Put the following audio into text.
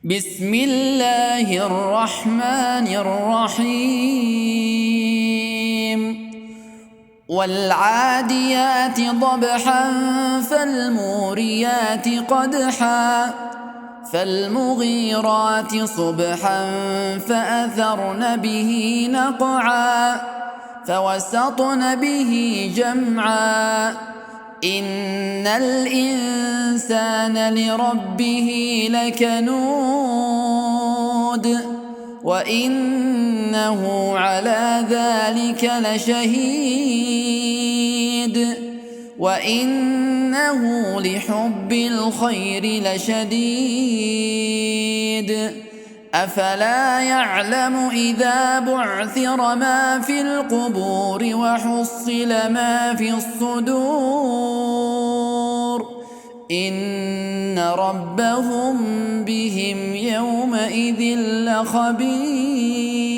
بسم الله الرحمن الرحيم والعاديات ضبحا فالموريات قدحا فالمغيرات صبحا فأثرن به نقعا فوسطن به جمعا إن الإنسان لربه لكنود وإنه على ذلك لشهيد وإنه لحب الخير لشديد أفلا يعلم إذا بعثر ما في القبور وحصل ما في الصدور إن ربهم بهم يومئذ لخبير.